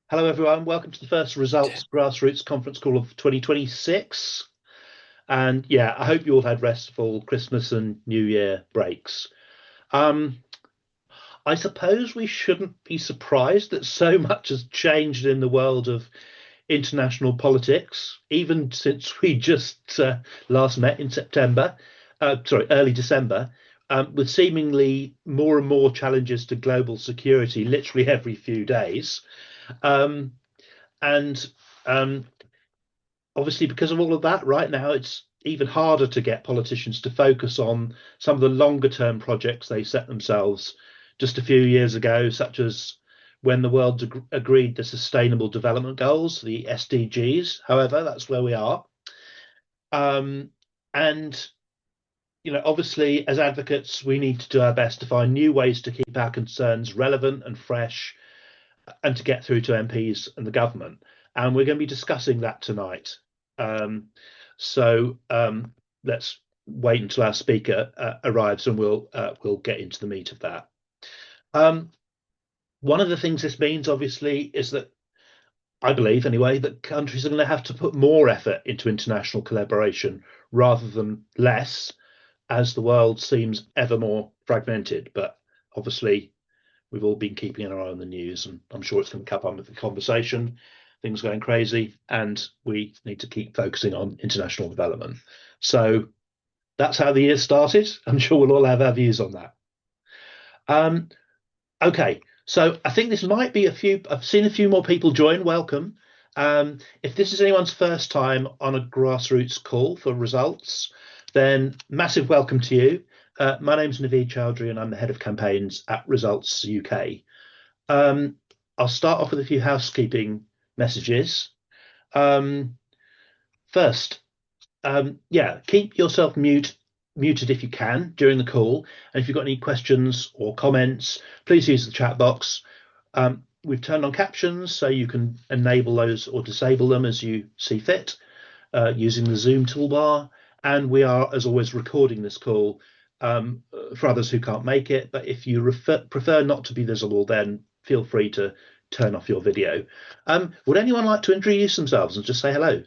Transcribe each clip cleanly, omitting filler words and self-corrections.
Hello, everyone. Welcome to the first Results Grassroots Conference Call of 2026. And yeah, I hope you all had restful Christmas and New Year breaks. Um, I suppose we shouldn't be surprised that so much has changed in the world of international politics, even since we just last met in early December, with seemingly more and more challenges to global security literally every few days. Um, and Obviously, because of all of that, right now it's even harder to get politicians to focus on some of the longer term projects they set themselves just a few years ago, such as when the world agreed the Sustainable Development Goals, the SDGs. However, that's where we are. Um, and obviously, as advocates, we need to do our best to find new ways to keep our concerns relevant and fresh and to get through to MPs and the government. And we're going to be discussing that tonight. Um, so let's wait until our speaker arrives, and we'll get into the meat of that. One of the things this means, obviously, is that I believe, anyway, that countries are going to have to put more effort into international collaboration rather than less, as the world seems ever more fragmented. But obviously, we've all been keeping an eye on the news, and I'm sure it's going to come up with the conversation. Things are going crazy, and we need to keep focusing on international development. So that's how the year started. I'm sure we'll all have our views on that. Um, okay, so I think this might be a few. I've seen a few more people join. Welcome. If this is anyone's first time on a grassroots call for results, then massive welcome to you. My name's Naveed Chowdhury, and I'm the head of campaigns at Results UK. I'll start off with a few housekeeping messages. Um, First, yeah, keep yourself muted if you can during the call. And if you've got any questions or comments, please use the chat box. We've turned on captions, so you can enable those or disable them as you see fit using the Zoom toolbar. And we are, as always, recording this call for others who can't make it. But if you prefer not to be visible, then feel free to turn off your video. Would anyone like to introduce themselves and just say hello?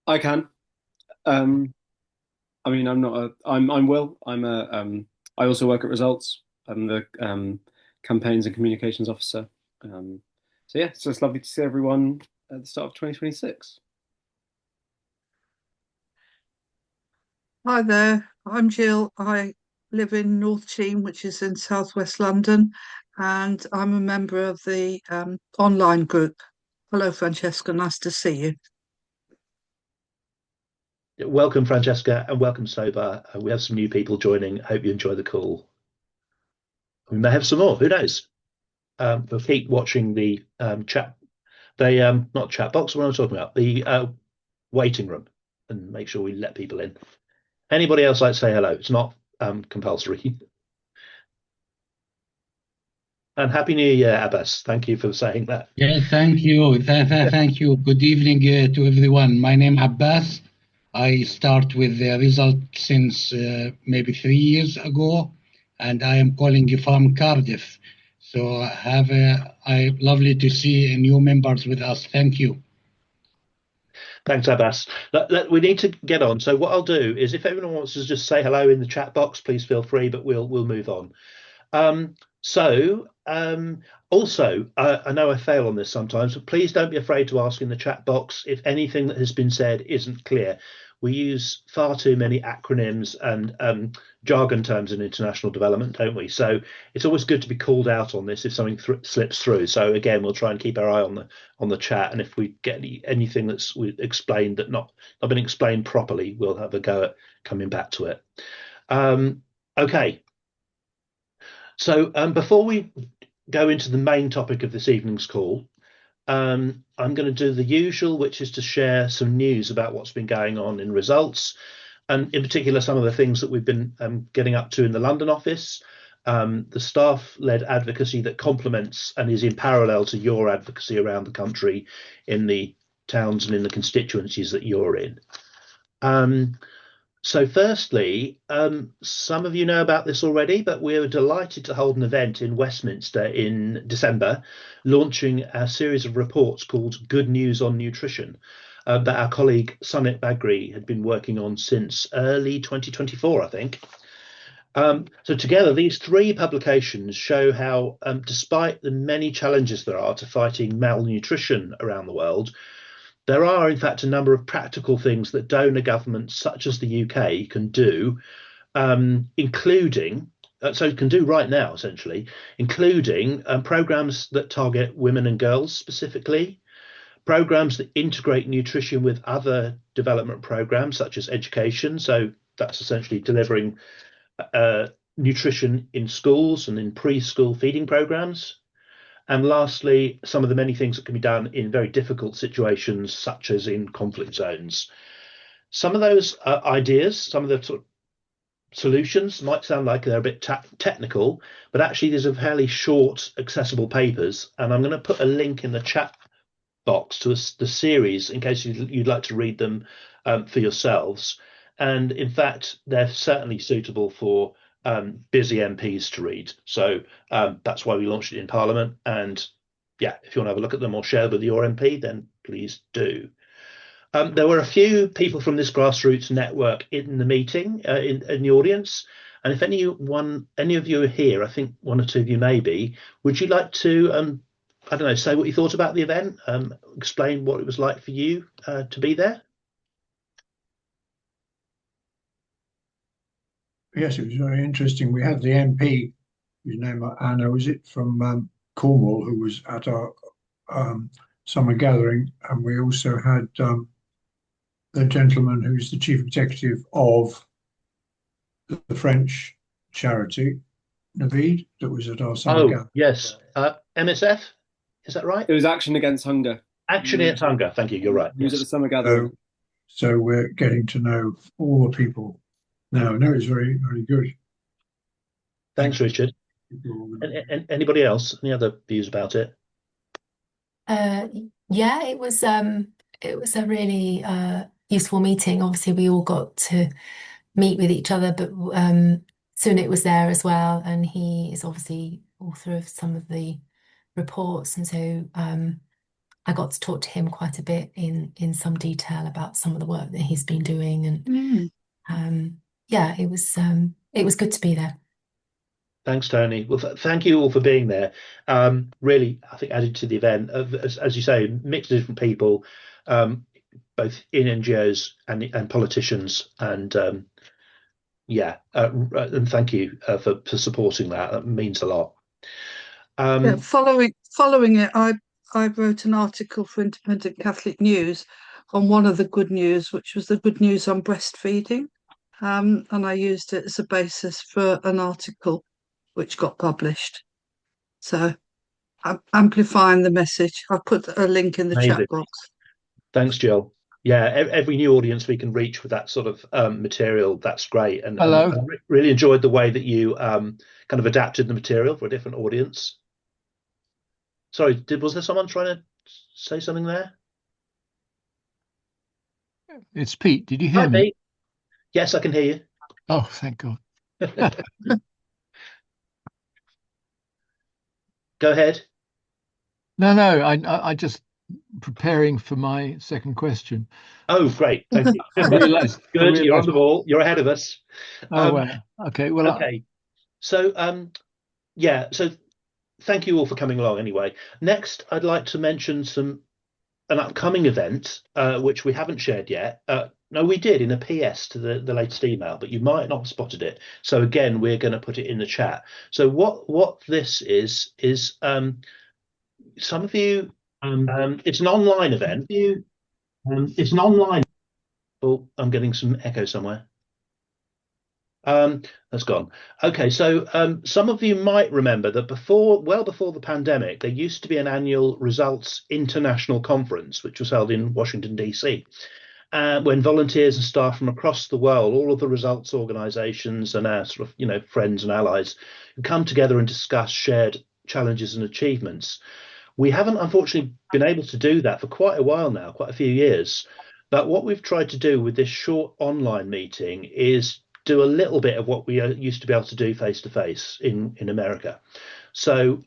I can. Um, I mean, I'm not a. I'm Will. I'm a. I also work at Results. I'm the campaigns and communications officer. So yeah, so it's lovely to see everyone at the start of 2026. Hi there, I'm Jill. I live in North Cheam, which is in southwest London, and I'm a member of the online group. Hello, Francesca. Nice to see you. Welcome, Francesca, and welcome, Soba. We have some new people joining. Hope you enjoy the call. We may have some more. Who knows? We'll keep watching the chat. Not chat box. What am I talking about? The waiting room, and make sure we let people in. Anybody else like to say hello? It's not compulsory. And Happy New Year, Abbas. Thank you for saying that. Yeah, thank you. Thank you. Good evening to everyone. My name Abbas. I start with the result since maybe 3 years ago, and I am calling you from Cardiff. So lovely to see new members with us. Thank you. Thanks, Abbas. We need to get on. So what I'll do is, if everyone wants to just say hello in the chat box, please feel free. But we'll move on. Also, I know I fail on this sometimes, but please don't be afraid to ask in the chat box if anything that has been said isn't clear. We use far too many acronyms and jargon terms in international development, don't we? So it's always good to be called out on this if something slips through. So again, we'll try and keep our eye on the chat, and if we get anything that's explained that not been explained properly, we'll have a go at coming back to it. Okay. So before we go into the main topic of this evening's call, I'm going to do the usual, which is to share some news about what's been going on in results, and in particular, some of the things that we've been getting up to in the London office, the staff-led advocacy that complements and is in parallel to your advocacy around the country in the towns and in the constituencies that you're in. So firstly, some of you know about this already, but we were delighted to hold an event in Westminster in December, launching a series of reports called Good News on Nutrition, that our colleague Sumit Bagri had been working on since early 2024, I think. So together, these three publications show how, despite the many challenges there are to fighting malnutrition around the world, there are, in fact, a number of practical things that donor governments such as the UK can do, including, so can do right now, essentially, including programs that target women and girls specifically, programs that integrate nutrition with other development programs such as education. So that's essentially delivering nutrition in schools and in preschool feeding programs. And lastly, some of the many things that can be done in very difficult situations, such as in conflict zones. Some of those ideas, some of the sort of solutions might sound like they're a bit technical, but actually these are fairly short, accessible papers. And I'm going to put a link in the chat box to the series in case you'd like to read them for yourselves. And in fact, they're certainly suitable for busy MPs to read. So that's why we launched it in Parliament. And yeah, if you want to have a look at them or share with your MP, then please do. There were a few people from this grassroots network in the meeting, in the audience. And if any of you are here, I think one or two of you may be, would you like to, I don't know, say what you thought about the event, explain what it was like for you to be there? Yes, it was very interesting. We had the MP, whose name Anna, was it, from Cornwall, who was at our summer gathering, and we also had the gentleman who's the chief executive of the French charity, Naveed, that was at our summer gathering. Yes, MSF, is that right? It was Action Against Hunger. Action Against Hunger, thank you, you're right. He was at the summer gathering. So we're getting to know all the people now. No, it's very, very good. Thanks, Richard. And anybody else? Any other views about it? Yeah, it was a really useful meeting. Obviously, we all got to meet with each other, but Sunit was there as well, and he is obviously author of some of the reports, and so I got to talk to him quite a bit in some detail about some of the work that he's been doing, and yeah, it was good to be there. Thanks, Tony. Well, thank you all for being there. Really, I think added to the event, as you say, mix of different people, both in NGOs and politicians, and yeah, and thank you for supporting that. That means a lot. Yeah, following it, I wrote an article for Independent Catholic News on one of the good news, which was the good news on breastfeeding, and I used it as a basis for an article which got published. So I'm amplifying the message. I'll put a link in the chat box. Thanks, Jill. Yeah, every new audience we can reach with that sort of material, that's great. And hello. I really enjoyed the way that you kind of adapted the material for a different audience. Sorry, was there someone trying to say something there? It's Pete. Did you hear Hi, me? Pete. Yes, I can hear you. Oh, thank God. Go ahead. No, I just preparing for my second question. Oh, great. Thank you. Good. You're on the ball. You're ahead of us. Oh, well. Okay. Well, okay. So, yeah. So, thank you all for coming along. Anyway, next, I'd like to mention an upcoming event which we haven't shared yet. No, we did in a PS to the latest email, but you might not have spotted it. So again, we're going to put it in the chat. So what this is some of you, it's an online event. It's an online. Oh, I'm getting some echo somewhere. That's gone. Okay, so some of you might remember that well before the pandemic, there used to be an annual Results International Conference, which was held in Washington, DC. When volunteers and staff from across the world, all of the results organizations and our sort of, friends and allies, come together and discuss shared challenges and achievements. We haven't, unfortunately, been able to do that for quite a while now, quite a few years. But what we've tried to do with this short online meeting is do a little bit of what we used to be able to do face to face in America. So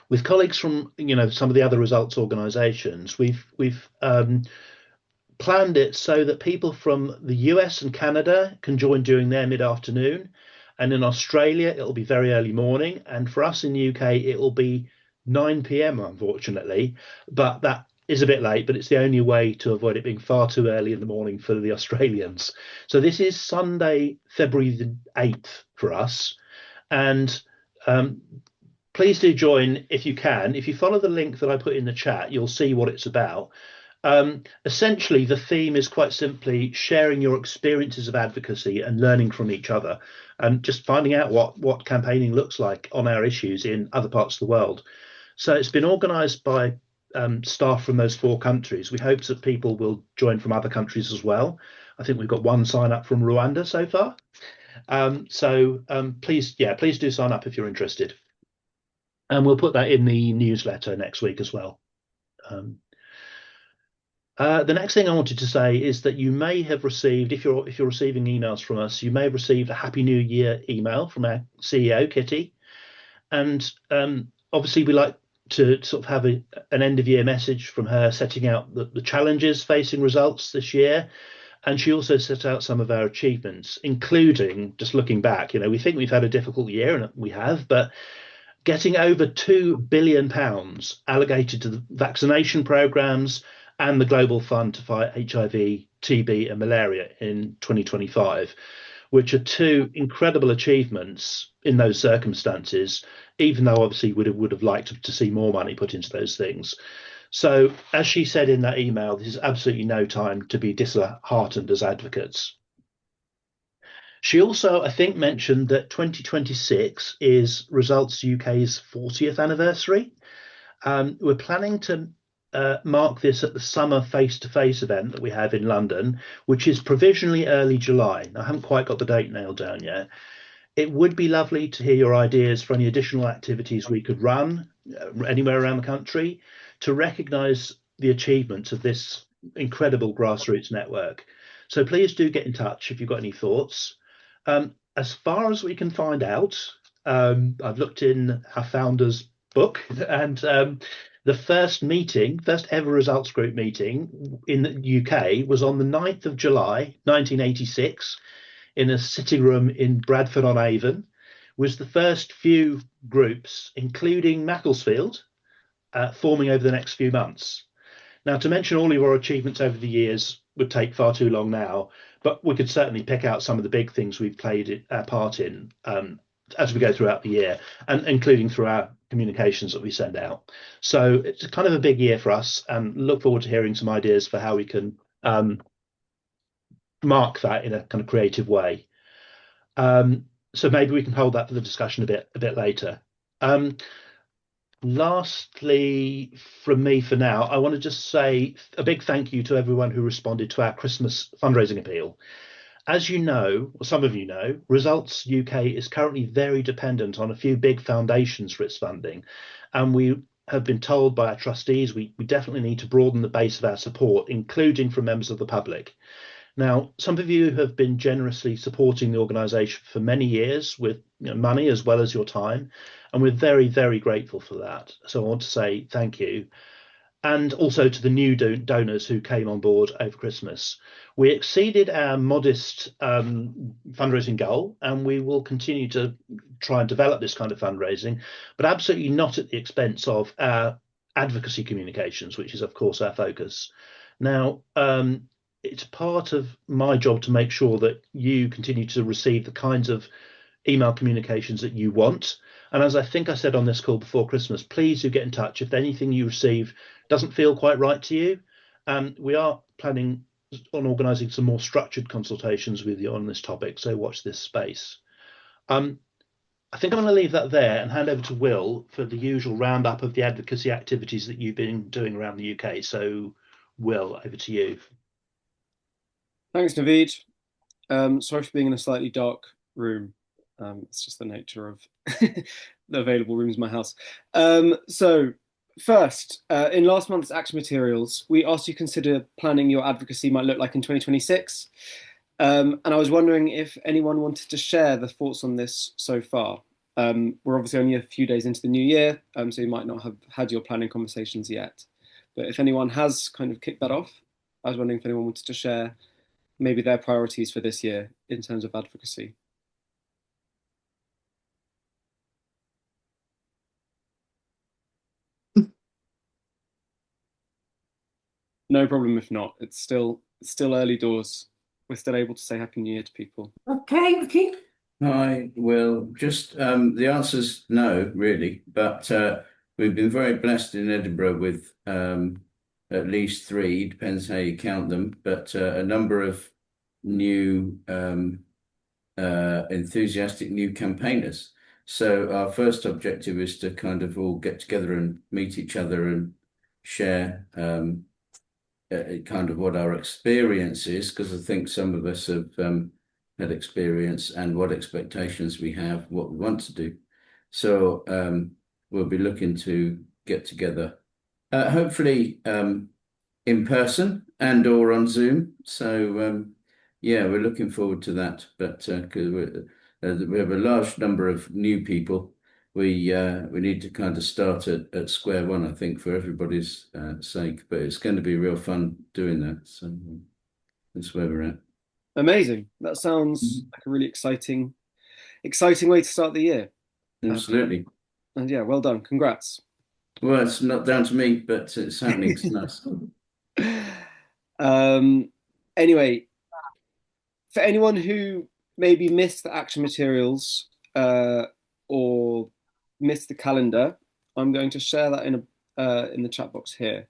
with colleagues from some of the other results organisations, we've planned it so that people from the US and Canada can join during their mid-afternoon, and in Australia it'll be very early morning, and for us in the UK it'll be 9 p.m. unfortunately, but that is a bit late, but it's the only way to avoid it being far too early in the morning for the Australians. So this is Sunday, February the 8th for us, and please do join if you can. If you follow the link that I put in the chat, you'll see what it's about. Essentially, the theme is quite simply sharing your experiences of advocacy and learning from each other, and just finding out what campaigning looks like on our issues in other parts of the world. So it's been organised by staff from those 4 countries. We hope that people will join from other countries as well. I think we've got 1 sign up from Rwanda so far. Please do sign up if you're interested. And we'll put that in the newsletter next week as well. The next thing I wanted to say is that you may have received, if you're receiving emails from us, you may have received a Happy New Year email from our CEO, Kitty. And obviously we like to sort of have an end of year message from her, setting out the challenges facing results this year. And she also set out some of our achievements, including, just looking back, we think we've had a difficult year, and we have, but getting over £2 billion allocated to the vaccination programs and the Global Fund to fight HIV, TB and malaria in 2025, which are 2 incredible achievements in those circumstances, even though obviously would have liked to see more money put into those things. So as she said in that email, this is absolutely no time to be disheartened as advocates. She also, I think, mentioned that 2026 is Results UK's 40th anniversary. We're planning to mark this at the summer face-to-face event that we have in London, which is provisionally early July. I haven't quite got the date nailed down yet. It would be lovely to hear your ideas for any additional activities we could run anywhere around the country to recognise the achievements of this incredible grassroots network. So please do get in touch if you've got any thoughts. As far as we can find out, I've looked in our founder's book, and the first ever results group meeting in the UK was on the 9th of July, 1986, in a sitting room in Bradford-on-Avon, was the first few groups, including Macclesfield, forming over the next few months. Now, to mention all of our achievements over the years would take far too long now, but we could certainly pick out some of the big things we've played our part in as we go throughout the year, and including through our communications that we send out. So it's kind of a big year for us, and look forward to hearing some ideas for how we can mark that in a kind of creative way. So maybe we can hold that for the discussion a bit later. Lastly, from me for now, I want to just say a big thank you to everyone who responded to our Christmas fundraising appeal. As you know, or some of you know, Results UK is currently very dependent on a few big foundations for its funding, and we have been told by our trustees we definitely need to broaden the base of our support, including from members of the public. Now, some of you have been generously supporting the organisation for many years with money as well as your time, and we're very, very grateful for that. So I want to say thank you. And also to the new donors who came on board over Christmas. We exceeded our modest fundraising goal, and we will continue to try and develop this kind of fundraising, but absolutely not at the expense of our advocacy communications, which is, of course, our focus. Now, it's part of my job to make sure that you continue to receive the kinds of email communications that you want. And as I think I said on this call before Christmas, please do get in touch if anything you receive doesn't feel quite right to you. We are planning on organising some more structured consultations with you on this topic, so watch this space. I think I'm going to leave that there and hand over to Will for the usual roundup of the advocacy activities that you've been doing around the UK. So, Will, over to you. Thanks, Naveed. Sorry for being in a slightly dark room. It's just the nature of the available rooms in my house. So first, in last month's action materials, we asked you to consider planning your advocacy might look like in 2026. And I was wondering if anyone wanted to share the thoughts on this so far. We're obviously only a few days into the new year, so you might not have had your planning conversations yet. But if anyone has kind of kicked that off, I was wondering if anyone wanted to share maybe their priorities for this year in terms of advocacy. No problem if not. It's still early doors. We're still able to say Happy New Year to people. Okay, Ricky. I will just, the answer's no, really, but we've been very blessed in Edinburgh with at least 3, depends how you count them, but a number of new enthusiastic new campaigners. So our first objective is to kind of all get together and meet each other and share kind of what our experience is, because I think some of us have had experience and what expectations we have, what we want to do. So we'll be looking to get together, hopefully in person and or on Zoom. So yeah, we're looking forward to that. But because we have a large number of new people, we need to kind of start at square one, I think, for everybody's sake. But it's going to be real fun doing that. So that's where we're at. Amazing. That sounds like a really exciting way to start the year. Absolutely. And yeah, well done. Congrats. Well, it's not down to me, but it's happening. It's nice. Anyway, for anyone who maybe missed the action materials or missed the calendar, I'm going to share that in the chat box here,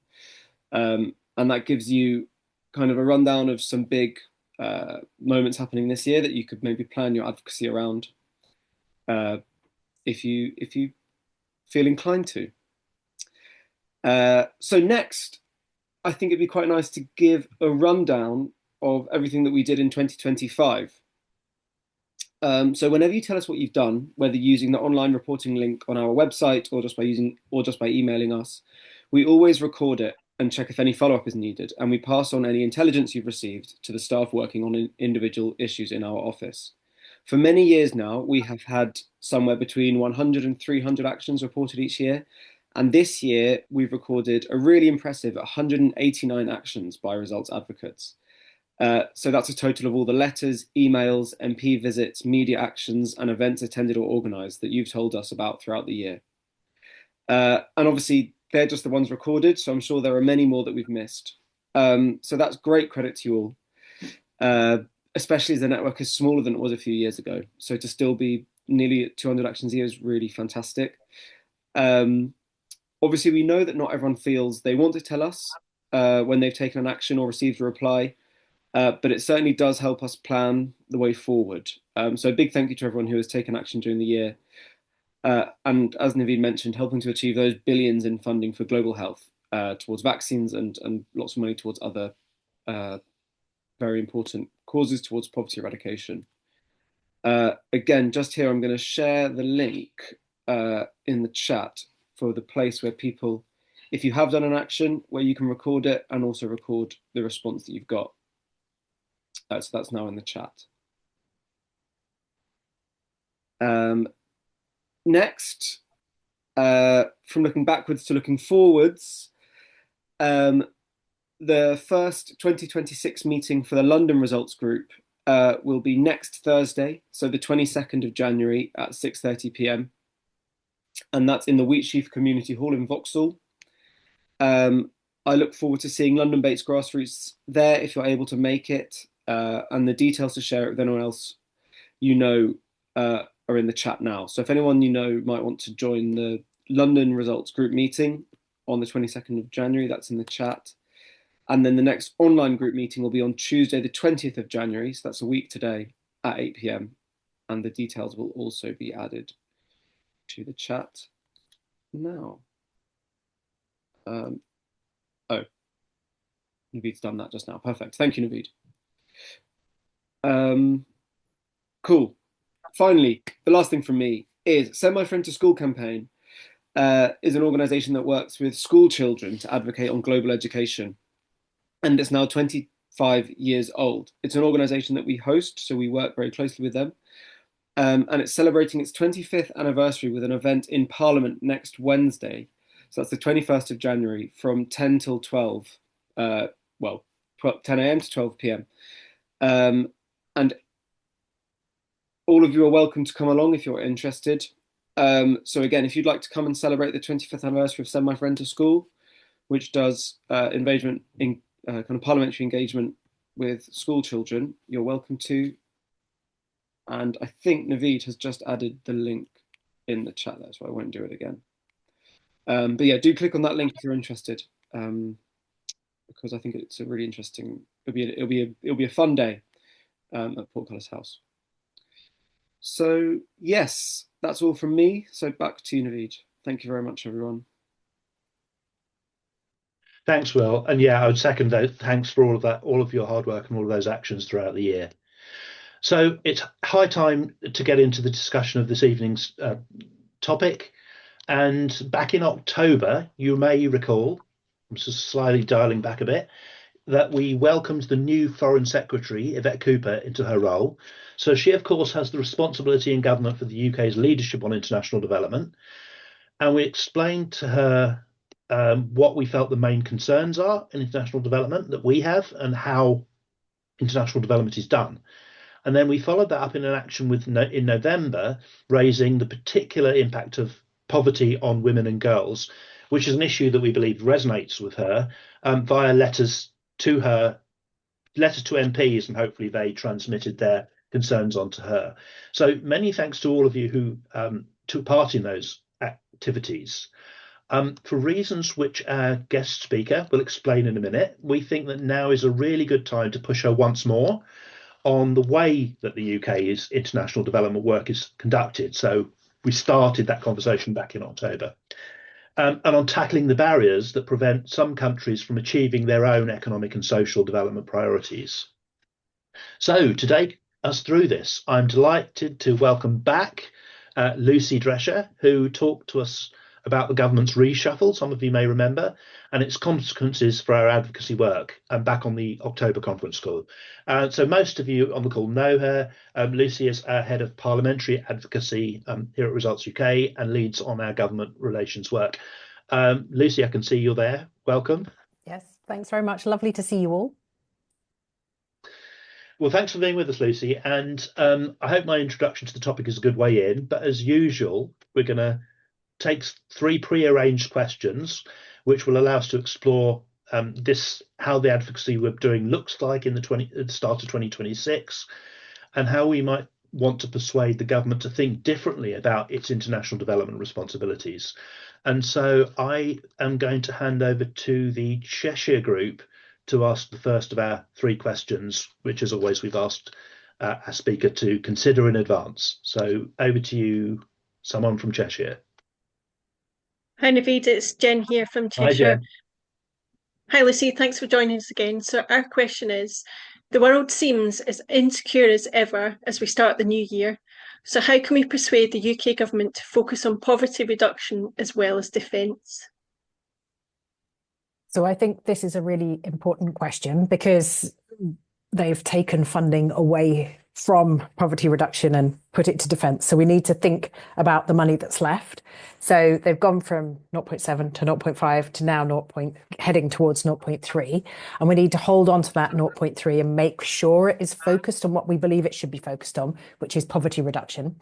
and that gives you kind of a rundown of some big moments happening this year that you could maybe plan your advocacy around, if you feel inclined to. So next, I think it'd be quite nice to give a rundown of everything that we did in 2025. So whenever you tell us what you've done, whether using the online reporting link on our website or just by emailing us, we always record it and check if any follow-up is needed, and we pass on any intelligence you've received to the staff working on individual issues in our office. For many years now, we have had somewhere between 100 and 300 actions reported each year, and this year we've recorded a really impressive 189 actions by results advocates. So that's a total of all the letters, emails, MP visits, media actions, and events attended or organised that you've told us about throughout the year. And obviously, they're just the ones recorded, so I'm sure there are many more that we've missed. So that's great credit to you all, especially as the network is smaller than it was a few years ago. So to still be nearly at 200 actions a year is really fantastic. Obviously, we know that not everyone feels they want to tell us when they've taken an action or received a reply. But it certainly does help us plan the way forward. So a big thank you to everyone who has taken action during the year. And as Naveed mentioned, helping to achieve those billions in funding for global health towards vaccines and lots of money towards other very important causes towards poverty eradication. Again, just here, I'm going to share the link in the chat for the place where people, if you have done an action, where you can record it and also record the response that you've got. So that's now in the chat. Next, from looking backwards to looking forwards, the first 2026 meeting for the London Results Group will be next Thursday, so the 22nd of January at 6:30 p.m. And that's in the Wheatsheaf Community Hall in Vauxhall. I look forward to seeing London-based grassroots there if you're able to make it. And the details to share it with anyone else you know are in the chat now. So if anyone you know might want to join the London Results Group meeting on the 22nd of January, that's in the chat. And then the next online group meeting will be on Tuesday, the 20th of January. So that's a week today at 8 p.m. And the details will also be added to the chat now. Oh, Naveed's done that just now. Perfect. Thank you, Naveed. Cool. Finally, the last thing from me is Send My Friend to School campaign. is an organisation that works with school children to advocate on global education. And it's now 25 years old. It's an organisation that we host, so we work very closely with them. And it's celebrating its 25th anniversary with an event in Parliament next Wednesday. So that's the 21st of January from 10 till 12, 10 a.m. to 12 p.m. And all of you are welcome to come along if you're interested. So again, if you'd like to come and celebrate the 25th anniversary of Send My Friend to School, which does engagement in kind of parliamentary engagement with school children, you're welcome to. And I think Naveed has just added the link in the chat there, so I won't do it again. But yeah, do click on that link if you're interested, because I think it's a really interesting. It'll be a fun day at Portcullis House. So yes, that's all from me. So back to you, Naveed. Thank you very much, everyone. Thanks, Will. And yeah, I would second that. Thanks for all of that, all of your hard work and all of those actions throughout the year. So it's high time to get into the discussion of this evening's topic. And back in October, you may recall, I'm just slightly dialing back a bit, that we welcomed the new Foreign Secretary, Yvette Cooper, into her role. So she, of course, has the responsibility in government for the UK's leadership on international development. And we explained to her what we felt the main concerns are in international development that we have and how international development is done. And then we followed that up in an action in November, raising the particular impact of poverty on women and girls, which is an issue that we believe resonates with her, via letters to MPs, and hopefully they transmitted their concerns onto her. So many thanks to all of you who took part in those activities. For reasons which our guest speaker will explain in a minute, we think that now is a really good time to push her once more on the way that the UK's international development work is conducted. So we started that conversation back in October. And on tackling the barriers that prevent some countries from achieving their own economic and social development priorities. So to take us through this, I'm delighted to welcome back Lucy Drescher, who talked to us about the government's reshuffle, some of you may remember, and its consequences for our advocacy work, and back on the October conference call. So most of you on the call know her. Lucy is our head of parliamentary advocacy here at Results UK and leads on our government relations work. Lucy, I can see you're there. Welcome. Yes, thanks very much. Lovely to see you all. Well, thanks for being with us, Lucy. And I hope my introduction to the topic is a good way in. But as usual, we're going to take 3 pre-arranged questions, which will allow us to explore how the advocacy we're doing looks like in the start of 2026, and how we might want to persuade the government to think differently about its international development responsibilities. And so I am going to hand over to the Cheshire group to ask the first of our 3 questions, which as always we've asked our speaker to consider in advance. So over to you, someone from Cheshire. Hi Naveed, it's Jen here from Cheshire. Hi, Jen. Hi Lucy, thanks for joining us again. So our question is, the world seems as insecure as ever as we start the new year. So how can we persuade the UK government to focus on poverty reduction as well as defence? So I think this is a really important question because they've taken funding away from poverty reduction and put it to defence. So we need to think about the money that's left. So they've gone from 0.7 to 0.5 to now heading towards 0.3. And we need to hold on to that 0.3 and make sure it is focused on what we believe it should be focused on, which is poverty reduction.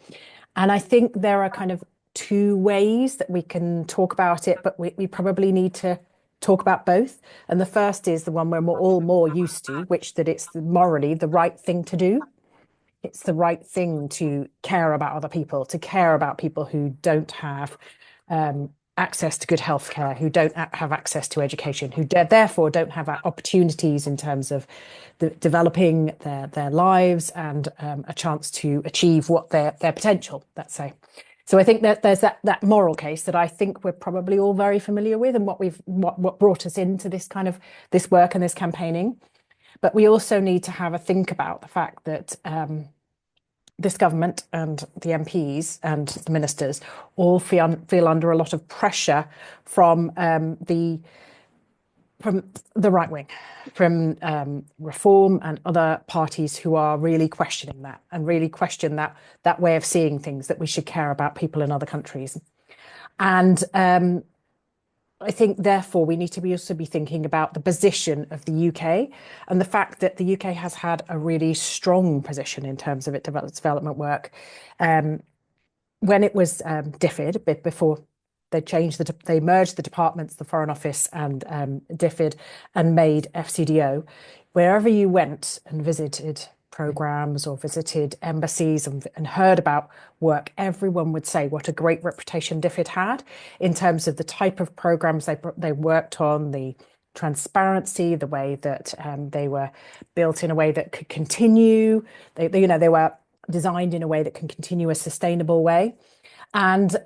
And I think there are kind of 2 ways that we can talk about it, but we probably need to talk about both. And the first is the one we're all more used to, which that it's morally the right thing to do. It's the right thing to care about other people, to care about people who don't have access to good healthcare, who don't have access to education, who therefore don't have opportunities in terms of developing their lives and a chance to achieve what their potential, let's say. So I think that there's that moral case that I think we're probably all very familiar with, and what brought us into this kind of this work and this campaigning. But we also need to have a think about the fact that this government and the MPs and the ministers all feel under a lot of pressure from the right wing, from Reform and other parties who are really questioning that and really question that way of seeing things, that we should care about people in other countries. And I think, therefore, we need to also be thinking about the position of the UK and the fact that the UK has had a really strong position in terms of its development work. When it was DFID, a bit before they merged the departments, the Foreign Office and DFID, and made FCDO. Wherever you went and visited programs or visited embassies and heard about work, everyone would say what a great reputation DFID had in terms of the type of programs they worked on, the transparency, the way that they were built in a way that could continue. They were designed in a way that can continue a sustainable way. And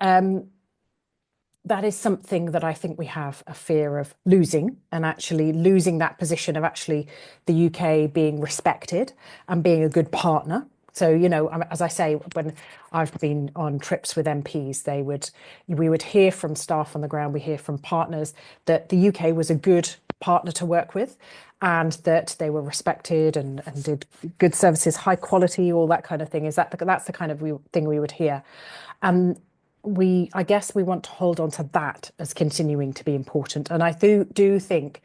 that is something that I think we have a fear of losing, and actually losing that position of actually the UK being respected and being a good partner. So, as I say, when I've been on trips with MPs, we would hear from staff on the ground, we hear from partners that the UK was a good partner to work with, and that they were respected and did good services, high quality, all that kind of thing. That's the kind of thing we would hear. And I guess we want to hold on to that as continuing to be important. And I do think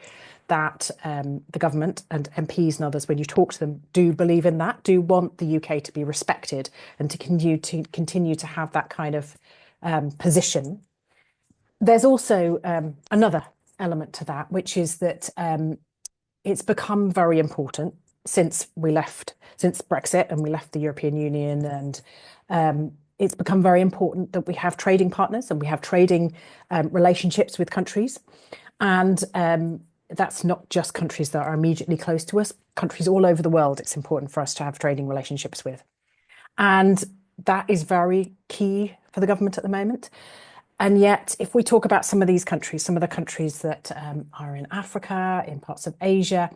that the government and MPs and others, when you talk to them, do believe in that, do want the UK to be respected and to continue to have that kind of position. There's also another element to that, which is that it's become very important since Brexit and we left the European Union, and it's become very important that we have trading partners and we have trading relationships with countries. And that's not just countries that are immediately close to us, countries all over the world, it's important for us to have trading relationships with. And that is very key for the government at the moment. And yet, if we talk about some of these countries, some of the countries that are in Africa, in parts of Asia,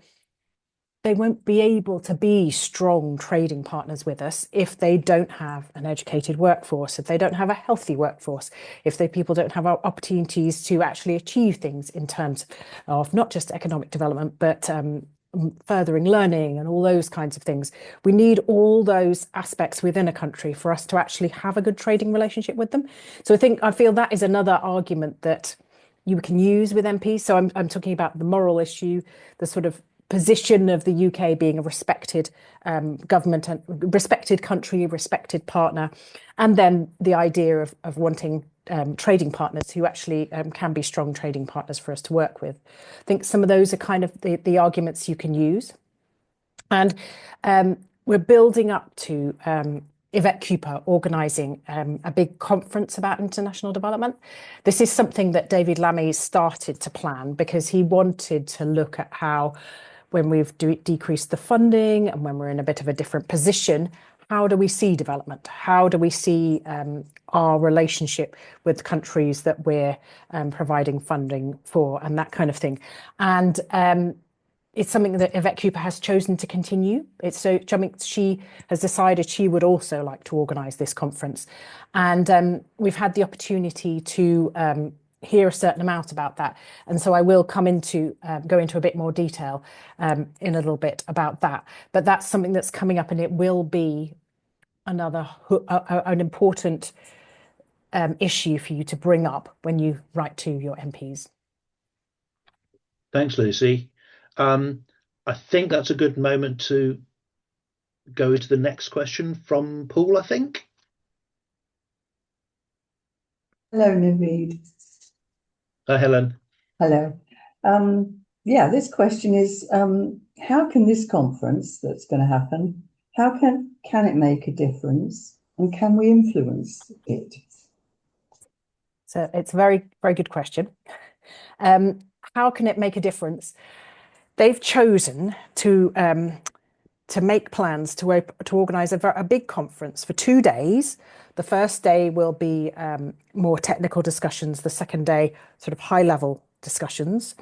they won't be able to be strong trading partners with us if they don't have an educated workforce, if they don't have a healthy workforce, if people don't have opportunities to actually achieve things in terms of not just economic development, but furthering learning and all those kinds of things. We need all those aspects within a country for us to actually have a good trading relationship with them. So I feel that is another argument that you can use with MPs. So I'm talking about the moral issue, the sort of position of the UK being a respected government and respected country, respected partner, and then the idea of wanting trading partners who actually can be strong trading partners for us to work with. I think some of those are kind of the arguments you can use. And we're building up to Yvette Cooper organising a big conference about international development. This is something that David Lammy started to plan because he wanted to look at how, when we've decreased the funding and when we're in a bit of a different position, how do we see development? How do we see our relationship with countries that we're providing funding for, and that kind of thing? And it's something that Yvette Cooper has chosen to continue. It's something she has decided she would also like to organise this conference. And we've had the opportunity to hear a certain amount about that. And so I will go into a bit more detail in a little bit about that. But that's something that's coming up, and it will be an important issue for you to bring up when you write to your MPs. Thanks, Lucy. I think that's a good moment to go to the next question from Paul, I think. Hello, Naveed. Hi, Helen. Hello. This question is, how can this conference that's going to happen, how can it make a difference, and can we influence it? So it's a very, very good question. How can it make a difference? They've chosen to make plans to organise a big conference for 2 days. The first day will be more technical discussions. The second day, sort of high-level discussions.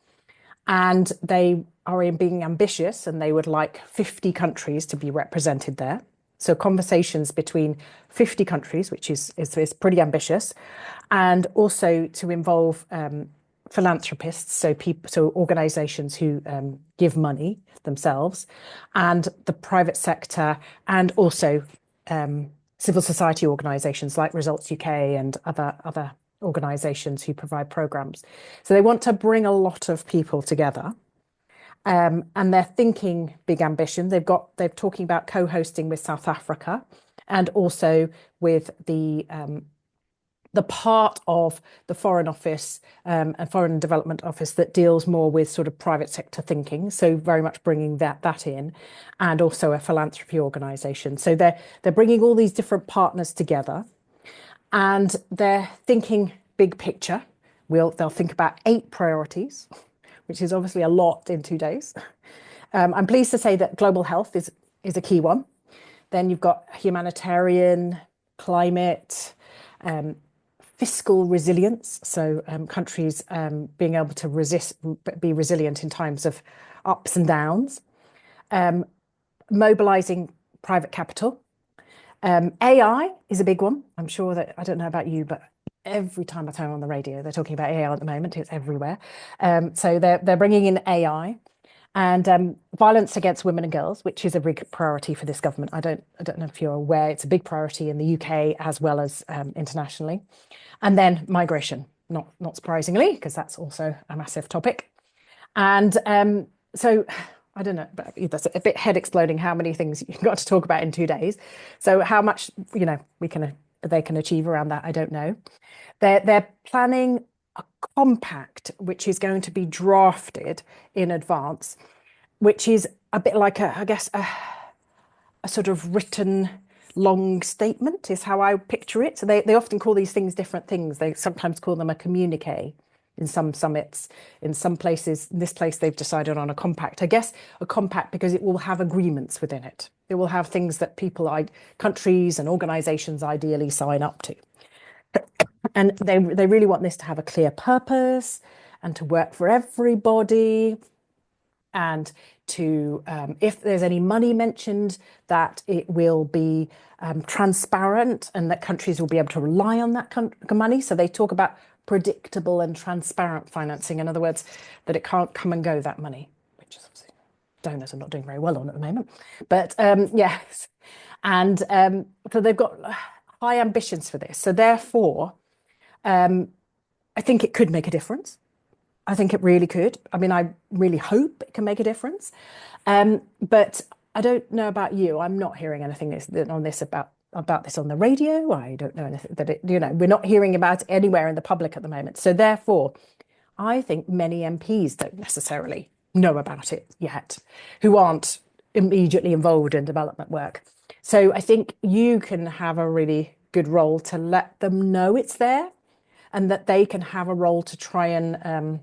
And they are being ambitious, and they would like 50 countries to be represented there. So conversations between 50 countries, which is pretty ambitious, and also to involve philanthropists, so organizations who give money themselves, and the private sector, and also civil society organizations like Results UK and other organizations who provide programs. So they want to bring a lot of people together. And they're thinking big ambition. They're talking about co-hosting with South Africa, and also with the part of the Foreign Office and Foreign Development Office that deals more with sort of private sector thinking. So very much bringing that in, and also a philanthropy organisation. So they're bringing all these different partners together, and they're thinking big picture. They'll think about 8 priorities, which is obviously a lot in 2 days. I'm pleased to say that global health is a key one. Then you've got humanitarian, climate, fiscal resilience. So countries being able to be resilient in times of ups and downs. Mobilizing private capital. AI is a big one. I'm sure that, I don't know about you, but every time I turn on the radio, they're talking about AI at the moment. It's everywhere. So they're bringing in AI, and violence against women and girls, which is a big priority for this government. I don't know if you're aware, it's a big priority in the UK as well as internationally. And then migration, not surprisingly, because that's also a massive topic. And so I don't know, but that's a bit head exploding how many things you've got to talk about in 2 days. So how much they can achieve around that, I don't know. They're planning a compact which is going to be drafted in advance, which is a bit like a sort of written long statement is how I picture it. So they often call these things different things. They sometimes call them a communique in some summits. In some places, in this place, they've decided on a compact. I guess a compact because it will have agreements within it. It will have things that countries and organizations ideally sign up to. And they really want this to have a clear purpose and to work for everybody. And to, if there's any money mentioned, that it will be transparent and that countries will be able to rely on that money. So they talk about predictable and transparent financing. In other words, that it can't come and go, that money, which is obviously donors are not doing very well on at the moment. But yes, and so they've got high ambitions for this. So therefore, I think it could make a difference. I think it really could. I mean, I really hope it can make a difference. But I don't know about you. I'm not hearing anything about this on the radio. I don't know anything that we're not hearing about it anywhere in the public at the moment. So therefore, I think many MPs don't necessarily know about it yet, who aren't immediately involved in development work. So I think you can have a really good role to let them know it's there, and that they can have a role to try and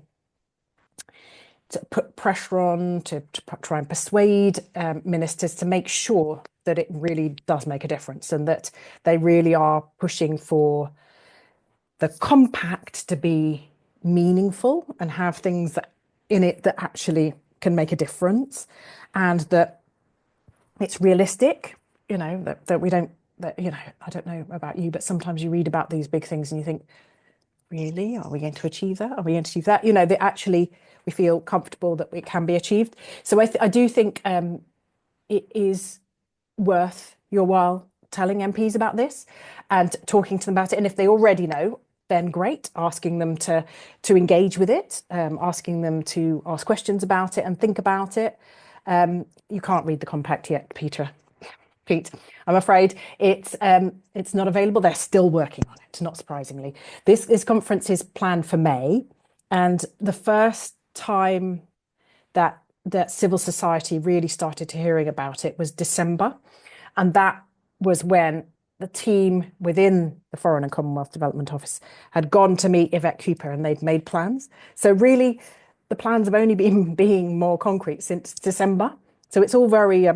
to put pressure on, to try and persuade ministers to make sure that it really does make a difference, and that they really are pushing for the compact to be meaningful and have things in it that actually can make a difference, and that it's realistic, that we don't, I don't know about you, but sometimes you read about these big things and you think, really, are we going to achieve that? Are we going to achieve that? That actually we feel comfortable that it can be achieved. So I do think it is worth your while telling MPs about this and talking to them about it. And if they already know, then great, asking them to engage with it, asking them to ask questions about it and think about it. You can't read the compact yet, Pete, I'm afraid it's not available. They're still working on it, not surprisingly. This conference is planned for May, and the first time that civil society really started to hearing about it was December, and that was when the team within the Foreign and Commonwealth Development Office had gone to meet Yvette Cooper, and they'd made plans. So really, the plans have only been being more concrete since December. So it's all very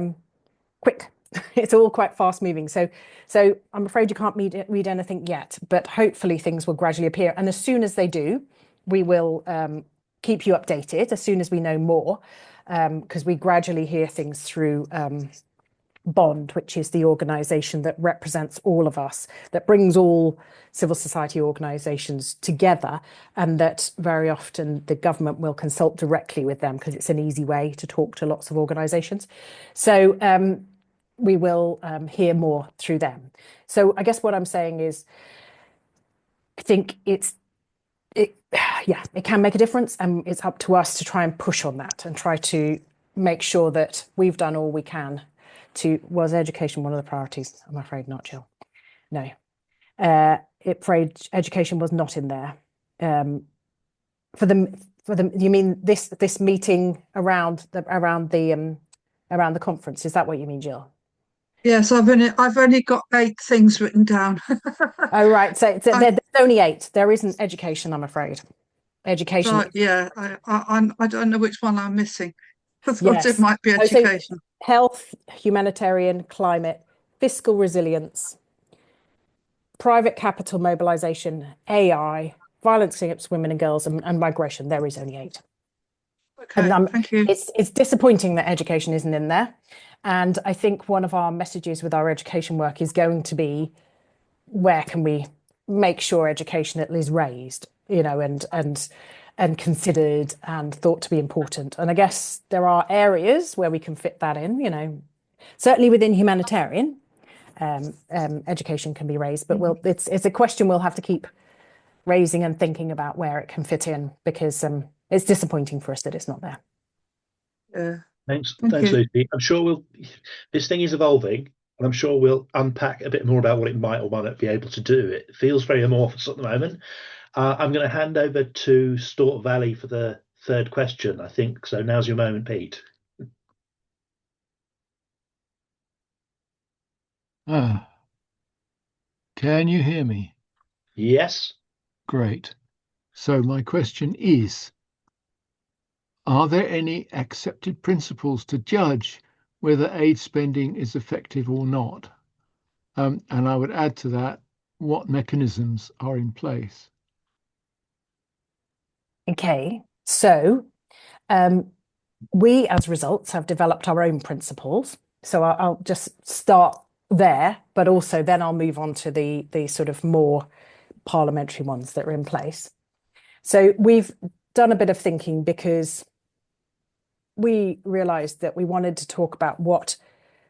quick. It's all quite fast moving. So I'm afraid you can't read anything yet, but hopefully things will gradually appear. And as soon as they do, we will keep you updated as soon as we know more, because we gradually hear things through Bond, which is the organisation that represents all of us, that brings all civil society organisations together, and that very often the government will consult directly with them because it's an easy way to talk to lots of organisations. So we will hear more through them. So I guess what I'm saying is, I think it can make a difference, and it's up to us to try and push on that and try to make sure that we've done all we can to. Was education one of the priorities? I'm afraid not, Jill. No, afraid education was not in there. For the you mean this meeting around the conference? Is that what you mean, Jill? Yes, I've only got 8 things written down. Oh, right. So there's only 8. There isn't education, I'm afraid. Education. Right, yeah, I don't know which one I'm missing. I thought Yes. it might be education. So health, humanitarian, climate, fiscal resilience, private capital mobilisation, AI, violence against women and girls, and migration. There is only 8. Okay, thank you. It's disappointing that education isn't in there. And I think one of our messages with our education work is going to be, where can we make sure education at least raised, and considered and thought to be important. And I guess there are areas where we can fit that in, certainly within humanitarian, education can be raised, but it's a question we'll have to keep raising and thinking about where it can fit in, because it's disappointing for us that it's not there. Yeah. Thanks, Thank you. Lucy. I'm sure this thing is evolving, and I'm sure we'll unpack a bit more about what it might or might not be able to do. It feels very amorphous at the moment. I'm going to hand over to Stort Valley for the 3rd question, I think. So now's your moment, Pete. Can you hear me? Yes. Great. So my question is, are there any accepted principles to judge whether aid spending is effective or not? And I would add to that, what mechanisms are in place? Okay, so we as Results have developed our own principles. So I'll just start there, but also then I'll move on to the sort of more parliamentary ones that are in place. So we've done a bit of thinking because we realised that we wanted to talk about what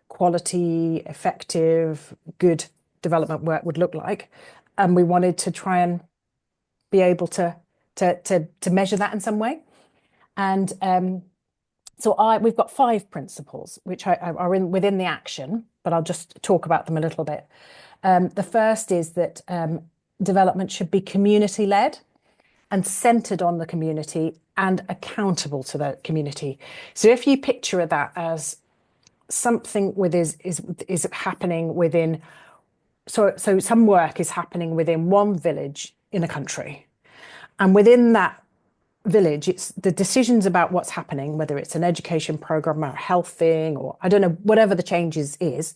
quality, effective, good development work would look like, and we wanted to try and be able to measure that in some way. And so we've got 5 principles which are within the action, but I'll just talk about them a little bit. The first is that development should be community-led and centred on the community and accountable to the community. So if you picture that as something is happening within, so some work is happening within one village in a country, and within that village, it's the decisions about what's happening, whether it's an education program or a health thing, or I don't know, whatever the changes is.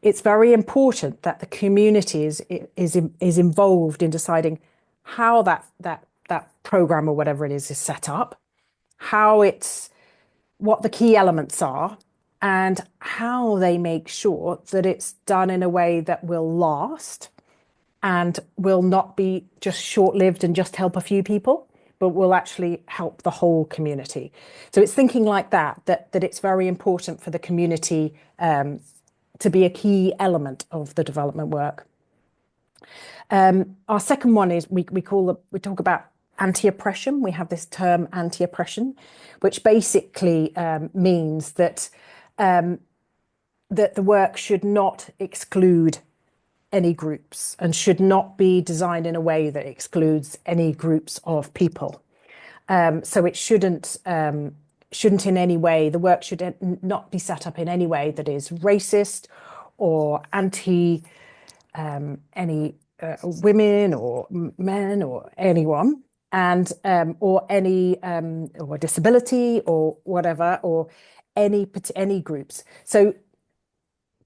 It's very important that the community is involved in deciding how that program or whatever it is set up, what the key elements are, and how they make sure that it's done in a way that will last and will not be just short-lived and just help a few people, but will actually help the whole community. So it's thinking like that it's very important for the community to be a key element of the development work. Our second one is we talk about anti-oppression. We have this term anti-oppression, which basically means that the work should not exclude any groups and should not be designed in a way that excludes any groups of people. So it shouldn't in any way, the work should not be set up in any way that is racist or anti any women or men or anyone, and or any or disability or whatever, or any groups. So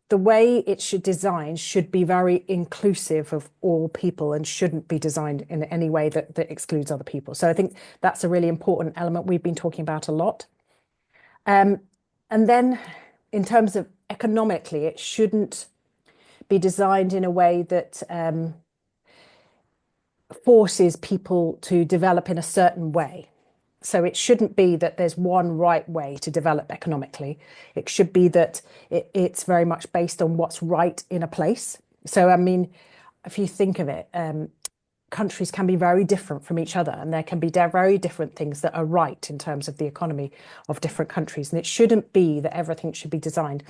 the way it should be very inclusive of all people and shouldn't be designed in any way that excludes other people. So I think that's a really important element we've been talking about a lot. And then in terms of economically, it shouldn't be designed in a way that forces people to develop in a certain way. So it shouldn't be that there's one right way to develop economically. It should be that it's very much based on what's right in a place. So, I mean, if you think of it, countries can be very different from each other, and there can be very different things that are right in terms of the economy of different countries. And it shouldn't be that everything should be designed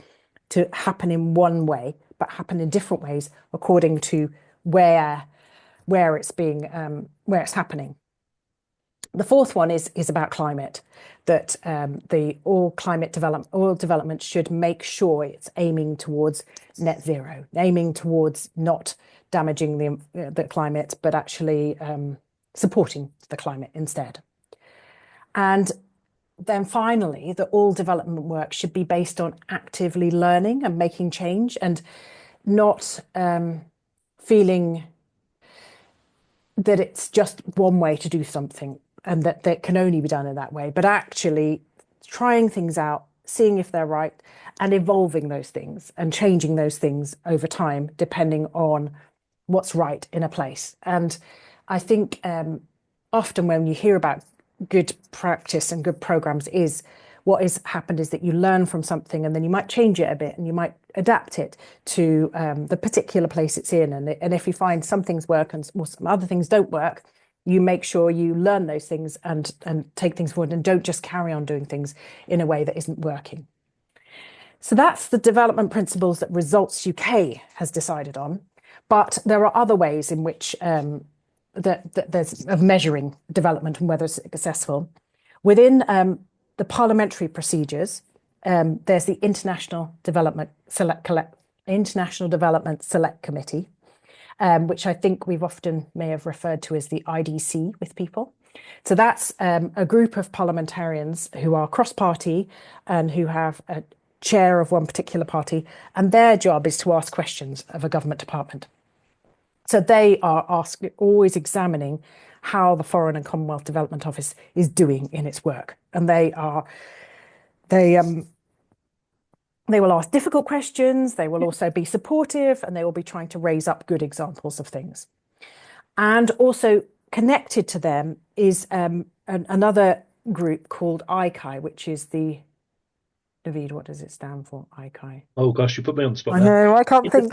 to happen in one way, but happen in different ways according to where it's happening. The fourth one is about climate, that all development should make sure it's aiming towards net zero, aiming towards not damaging the climate, but actually supporting the climate instead. And then finally, that all development work should be based on actively learning and making change, and not feeling that it's just one way to do something and that can only be done in that way, but actually trying things out, seeing if they're right, and evolving those things and changing those things over time, depending on what's right in a place. And I think often when you hear about good practice and good programs, what has happened is that you learn from something and then you might change it a bit and you might adapt it to the particular place it's in. And if you find some things work and some other things don't work, you make sure you learn those things and take things forward, and don't just carry on doing things in a way that isn't working. So that's the development principles that Results UK has decided on. But there are other ways in which that there's of measuring development and whether it's successful. Within the parliamentary procedures, there's the International Development Select Committee, which I think we've often may have referred to as the IDC with people. So that's a group of parliamentarians who are cross-party and who have a chair of one particular party, and their job is to ask questions of a government department. So they are always examining how the Foreign and Commonwealth Development Office is doing in its work, and they will ask difficult questions. They will also be supportive, and they will be trying to raise up good examples of things. And also connected to them is another group called ICAI, which is the David, what does it stand for? ICAI. Oh gosh, you put me on the spot. I know, I can't think.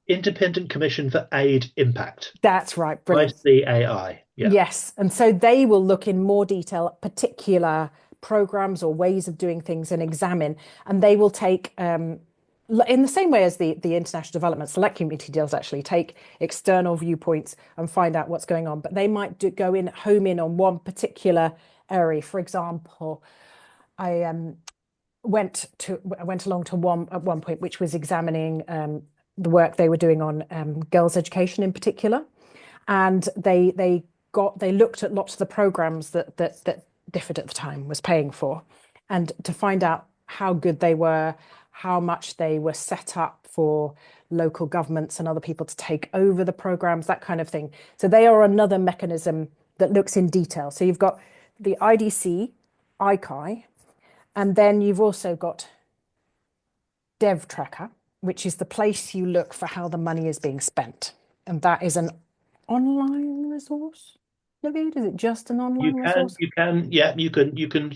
Independent Commission for Aid Impact. That's right, brilliant. ICAI. Yeah. Yes, and so they will look in more detail at particular programs or ways of doing things and examine, and they will take, in the same way as the International Development Select Committee does, actually take external viewpoints and find out what's going on, but they might home in on one particular area. For example, I went along to one at one point, which was examining the work they were doing on girls' education in particular, and they looked at lots of the programs that Difford at the time was paying for, and to find out how good they were, how much they were set up for local governments and other people to take over the programs, that kind of thing. So they are another mechanism that looks in detail. So you've got the IDC, ICAI, and then you've also got Dev Tracker, which is the place you look for how the money is being spent. And that is an online resource. David, is it just an online resource? You can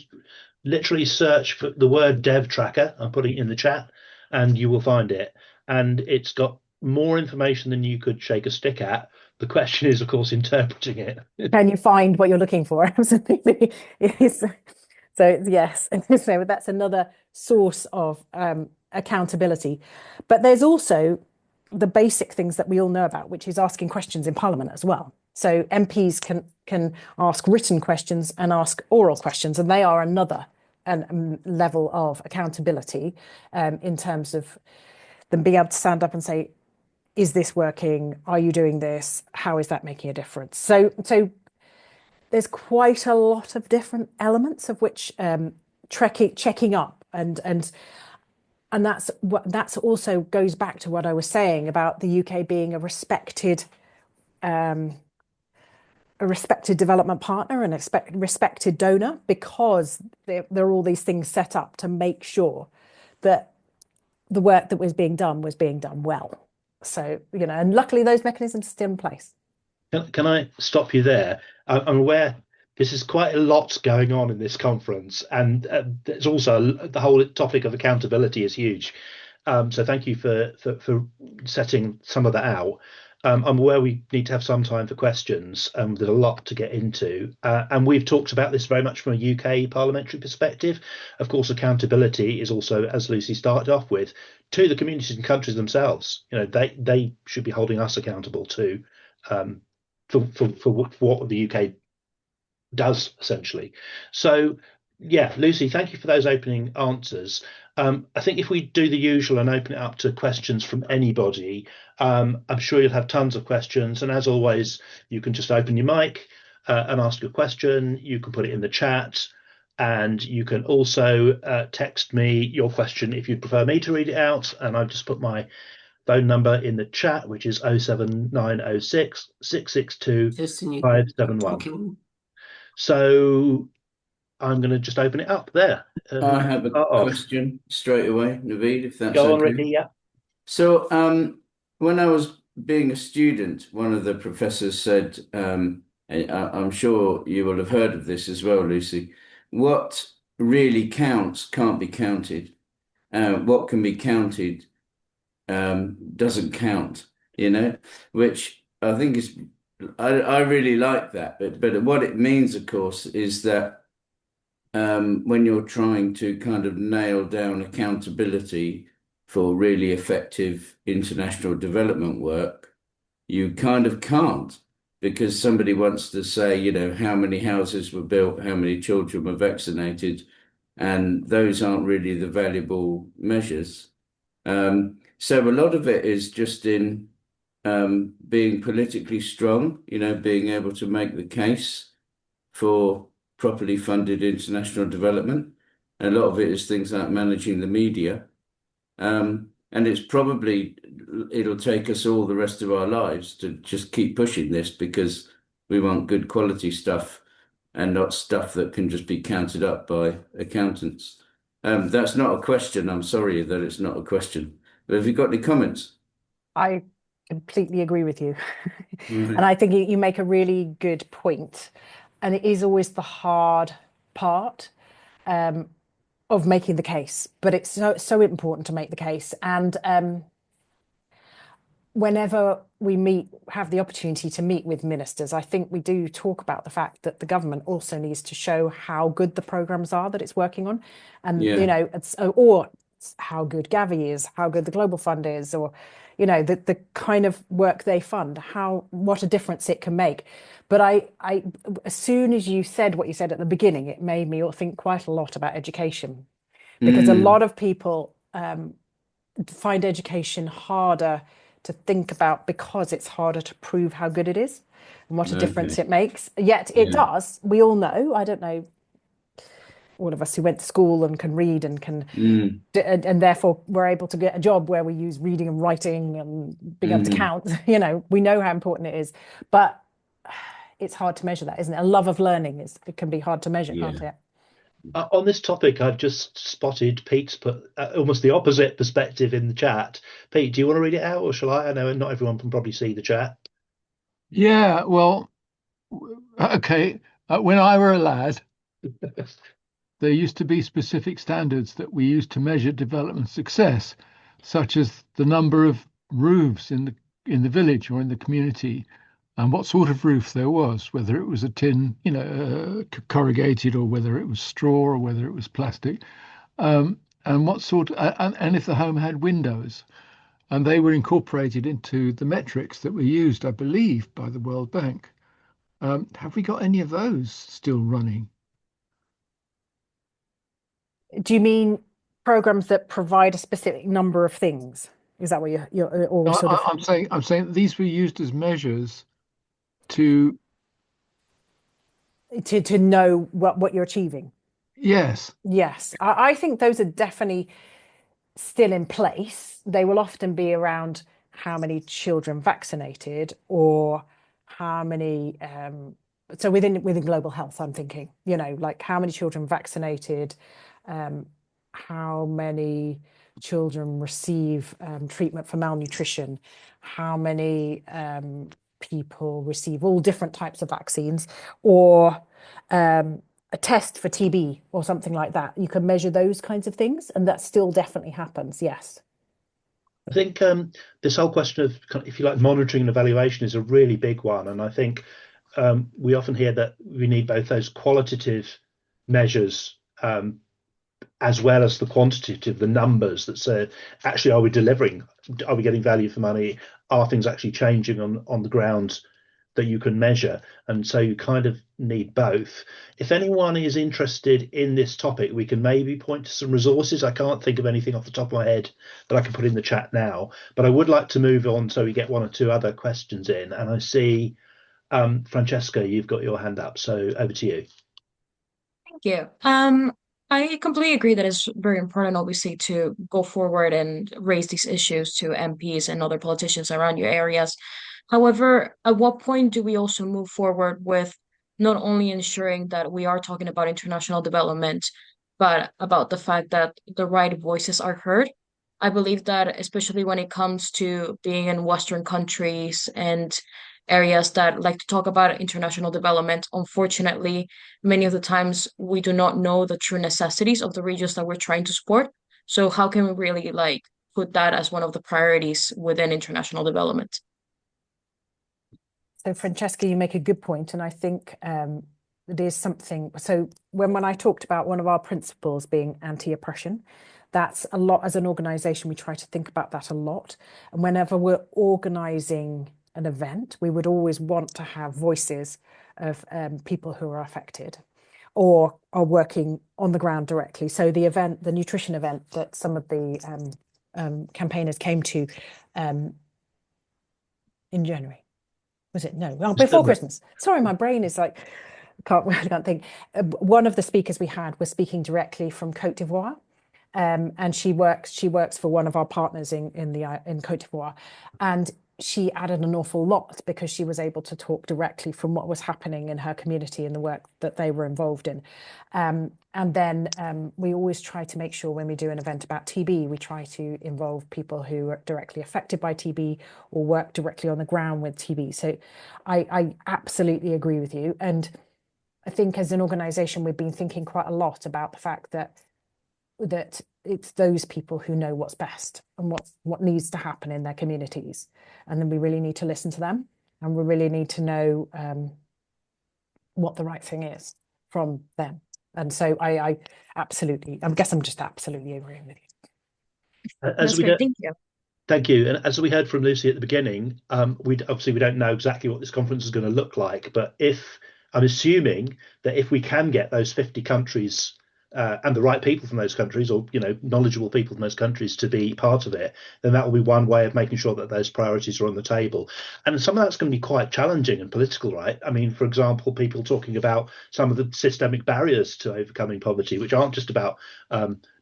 literally search for the word Dev Tracker. I'm putting it in the chat, and you will find it. And it's got more information than you could shake a stick at. The question is, of course, interpreting it. Can you find what you're looking for? Absolutely. So yes, so that's another source of accountability. But there's also the basic things that we all know about, which is asking questions in Parliament as well. So MPs can ask written questions and ask oral questions, and they are another level of accountability in terms of them being able to stand up and say, is this working? Are you doing this? How is that making a difference? So there's quite a lot of different elements of which checking up, and that's also goes back to what I was saying about the UK being a respected development partner and a respected donor, because there are all these things set up to make sure that the work that was being done well. So, and luckily those mechanisms are still in place. Can I stop you there? I'm aware this is quite a lot going on in this conference, and there's also the whole topic of accountability is huge. So thank you for setting some of that out. I'm aware we need to have some time for questions. There's a lot to get into, and we've talked about this very much from a UK parliamentary perspective. Of course, accountability is also, as Lucy started off with, to the communities and countries themselves. They should be holding us accountable too. For what the UK does, essentially. So, yeah, Lucy, thank you for those opening answers. I think if we do the usual and open it up to questions from anybody, I'm sure you'll have tons of questions. And as always, you can just open your mic and ask a question. You can put it in the chat. And you can also text me your question if you'd prefer me to read it out. And I've just put my phone number in the chat, which is 07906 662 571. So I'm going to just open it up there. I have a question straight away, Naveed, if that's Go on, okay. Ricky, yeah. So when I was being a student, one of the professors said, and I'm sure you will have heard of this as well, Lucy, what really counts can't be counted. What can be counted doesn't count, which I think is, I really like that. But what it means, of course, is that when you're trying to kind of nail down accountability for really effective international development work, you kind of can't, because somebody wants to say, how many houses were built, how many children were vaccinated, and those aren't really the valuable measures. So a lot of it is just in being politically strong, being able to make the case for properly funded international development. And a lot of it is things like managing the media. And it'll take us all the rest of our lives to just keep pushing this, because we want good quality stuff and not stuff that can just be counted up by accountants. That's not a question. I'm sorry that it's not a question. But have you got any comments? I completely agree with you. And I think you make a really good point. And it is always the hard part of making the case. But it's so important to make the case. And whenever we have the opportunity to meet with ministers, I think we do talk about the fact that the government also needs to show how good the programs are that it's working on. And, or how good Gavi is, how good the Global Fund is, or, the kind of work they fund, what a difference it can make. But I as soon as you said what you said at the beginning, it made me think quite a lot about education, because a lot of people find education harder to think about, because it's harder to prove how good it is and what a difference it makes. Yet it does. We all know. I don't know, all of us who went to school and can read and can, and therefore we're able to get a job where we use reading and writing and being able to count. We know how important it is, but it's hard to measure that, isn't it? A love of learning it can be hard to measure, can't it? On this topic, I've just spotted Pete's put almost the opposite perspective in the chat. Pete, do you want to read it out, or shall I? I know not everyone can probably see the chat. Yeah, well, okay. When I were a lad, there used to be specific standards that we used to measure development success, such as the number of roofs in the village or in the community, and what sort of roof there was, whether it was a tin, corrugated, or whether it was straw, or whether it was plastic, and what sort, and if the home had windows, and they were incorporated into the metrics that were used, I believe, by the World Bank. Have we got any of those still running? Do you mean programs that provide a specific number of things? Is that what you're all sort of? I'm saying that these were used as measures to know what you're achieving. Yes. I think those are definitely still in place. They will often be around how many children vaccinated, or how many so within global health, I'm thinking, like how many children vaccinated, how many children receive treatment for malnutrition, how many people receive all different types of vaccines, or a test for TB or something like that. You can measure those kinds of things, and that still definitely happens, yes. I think this whole question of, if you like, monitoring and evaluation is a really big one. And I think we often hear that we need both those qualitative measures as well as the quantitative, the numbers that say, actually, are we delivering? Are we getting value for money? Are things actually changing on the ground that you can measure? And so you kind of need both. If anyone is interested in this topic, we can maybe point to some resources. I can't think of anything off the top of my head that I can put in the chat now, but I would like to move on so we get one or two other questions in. And I see, Francesca, you've got your hand up, so over to you. Thank you. I completely agree that it's very important, obviously, to go forward and raise these issues to MPs and other politicians around your areas. However, at what point do we also move forward with not only ensuring that we are talking about international development, but about the fact that the right voices are heard? I believe that especially when it comes to being in Western countries and areas that like to talk about international development, unfortunately, many of the times we do not know the true necessities of the regions that we're trying to support. So how can we really like put that as one of the priorities within international development? So Francesca, you make a good point, and I think it is something. So when I talked about one of our principles being anti-oppression, that's a lot. As an organization, we try to think about that a lot. And whenever we're organizing an event, we would always want to have voices of people who are affected or are working on the ground directly. So the event, the nutrition event that some of the campaigners came to in January. Was it? No, well, before Christmas. Sorry, my brain is like, I can't think. One of the speakers we had was speaking directly from Côte d'Ivoire. And she works for one of our partners in Côte d'Ivoire. And she added an awful lot because she was able to talk directly from what was happening in her community and the work that they were involved in. And then we always try to make sure when we do an event about TB, we try to involve people who are directly affected by TB or work directly on the ground with TB. So I absolutely agree with you. And I think as an organization, we've been thinking quite a lot about the fact that it's those people who know what's best and what needs to happen in their communities. And then we really need to listen to them, and we really need to know what the right thing is from them. And so I absolutely, I guess I'm just absolutely agreeing with you. That's great. Thank you. Thank you. And as we heard from Lucy at the beginning, we don't know exactly what this conference is going to look like, but I'm assuming that if we can get those 50 countries and the right people from those countries, or knowledgeable people from those countries, to be part of it, then that will be one way of making sure that those priorities are on the table. And some of that's going to be quite challenging and political, right? I mean, for example, people talking about some of the systemic barriers to overcoming poverty, which aren't just about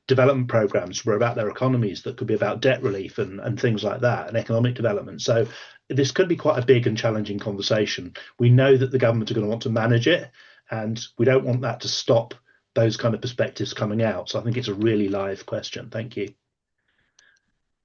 development programs, but about their economies, that could be about debt relief and things like that, and economic development. So this could be quite a big and challenging conversation. We know that the government are going to want to manage it, and we don't want that to stop those kind of perspectives coming out. So I think it's a really live question. Thank you.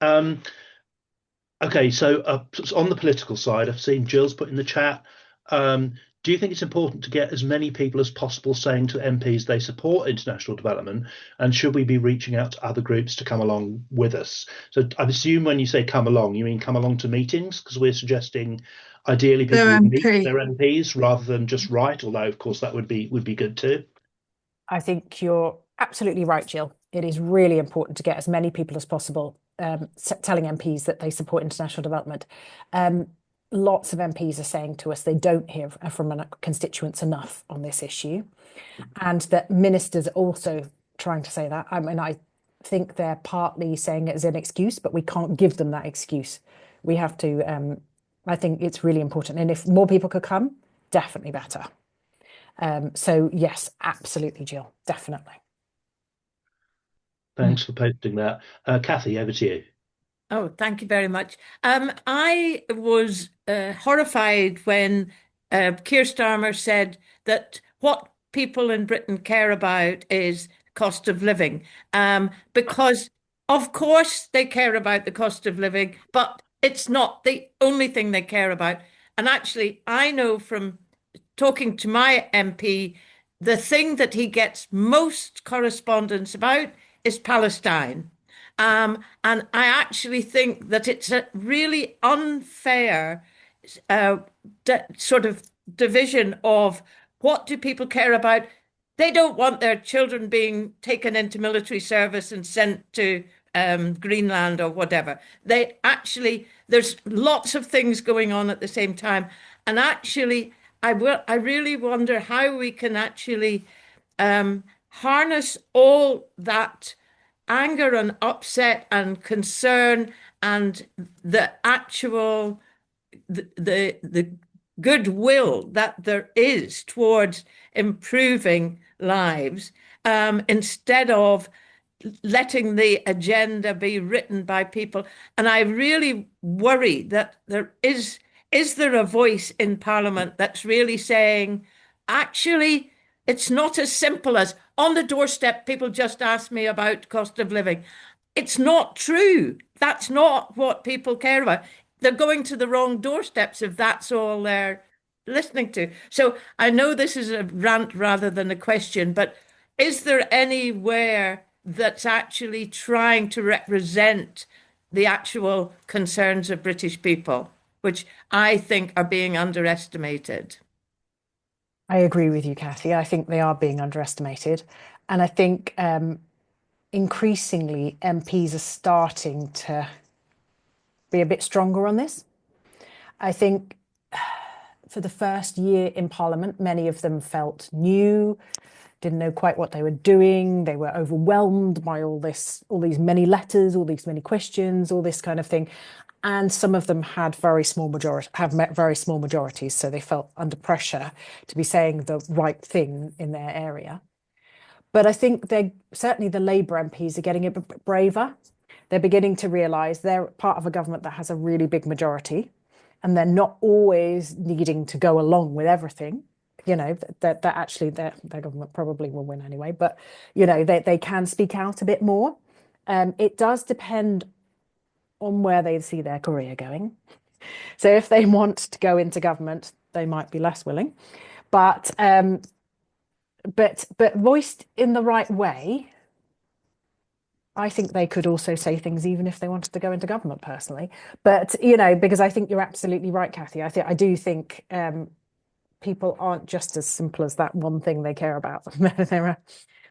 Okay, so on the political side, I've seen Jill's put in the chat. Do you think it's important to get as many people as possible saying to MPs they support international development, and should we be reaching out to other groups to come along with us? So I assume when you say come along, you mean come along to meetings, because we're suggesting ideally people meet their MPs rather than just write, although of course that would be good too. I think you're absolutely right, Jill. It is really important to get as many people as possible telling MPs that they support international development. Lots of MPs are saying to us they don't hear from constituents enough on this issue, and that ministers are also trying to say that. I mean, I think they're partly saying it as an excuse, but we can't give them that excuse. We have to, I think it's really important. And if more people could come, definitely better. So yes, absolutely, Jill, definitely. Thanks for posting that. Kathy, over to you. Oh, thank you very much. I was horrified when Keir Starmer said that what people in Britain care about is cost of living, because Of course, they care about the cost of living, but it's not the only thing they care about. And actually, I know from talking to my MP, the thing that he gets most correspondence about is Palestine. And I actually think that it's a really unfair sort of division of what do people care about. They don't want their children being taken into military service and sent to Greenland or whatever. There's lots of things going on at the same time. And actually, I really wonder how we can actually harness all that anger and upset and concern and the actual the goodwill that there is towards improving lives, instead of letting the agenda be written by people. And I really worry that is there a voice in Parliament that's really saying, actually, it's not as simple as on the doorstep, people just ask me about cost of living. It's not true. That's not what people care about. They're going to the wrong doorsteps if that's all they're listening to. So I know this is a rant rather than a question, but is there anywhere that's actually trying to represent the actual concerns of British people, which I think are being underestimated? I agree with you, Kathy. I think they are being underestimated. And I think increasingly MPs are starting to be a bit stronger on this. I think for the first year in Parliament, many of them felt new, didn't know quite what they were doing. They were overwhelmed by all these many letters, all these many questions, all this kind of thing. And some of them had very small majorities, so they felt under pressure to be saying the right thing in their area. But I think certainly the Labour MPs are getting a bit braver. They're beginning to realise they're part of a government that has a really big majority, and they're not always needing to go along with everything. You know, that actually their government probably will win anyway, but you know, they can speak out a bit more. It does depend on where they see their career going. So if they want to go into government, they might be less willing. But voiced in the right way, I think they could also say things even if they wanted to go into government personally. But you know, because I think you're absolutely right, Kathy. I do think people aren't just as simple as that one thing they care about.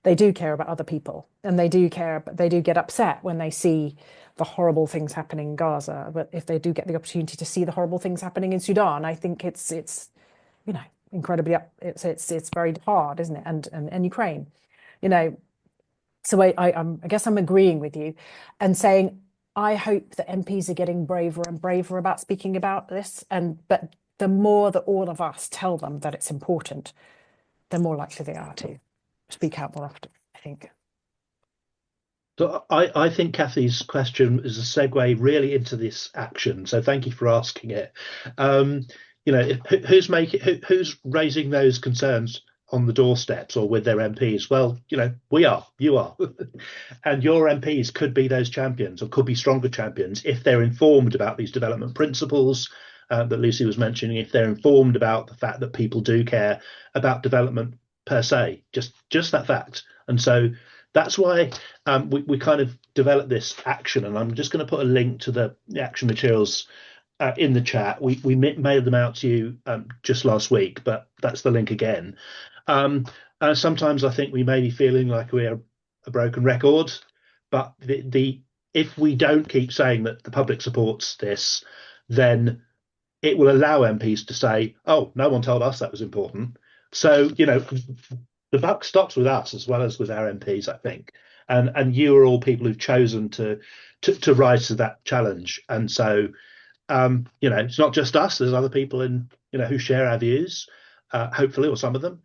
They do care about other people, and they do get upset when they see the horrible things happening in Gaza. But if they do get the opportunity to see the horrible things happening in Sudan, I think it's you know, incredibly it's very hard, isn't it? And Ukraine, you know. So I guess I'm agreeing with you and saying I hope that MPs are getting braver and braver about speaking about this. But the more that all of us tell them that it's important, the more likely they are to speak out more often, I think. So I think Kathy's question is a segue really into this action. So thank you for asking it. You know, who's raising those concerns on the doorsteps or with their MPs? Well, you know, you are, and your MPs could be those champions or could be stronger champions if they're informed about these development principles that Lucy was mentioning, if they're informed about the fact that people do care about development per se, just that fact. And so that's why we kind of developed this action, and I'm just going to put a link to the action materials in the chat. We mailed them out to you just last week, but that's the link again. Sometimes I think we may be feeling like we're a broken record, but if we don't keep saying that the public supports this, then it will allow MPs to say, oh, no one told us that was important. So, you know, the buck stops with us as well as with our MPs, I think. And you are all people who've chosen to rise to that challenge. And so, you know, it's not just us. There's other people who share our views, hopefully, or some of them.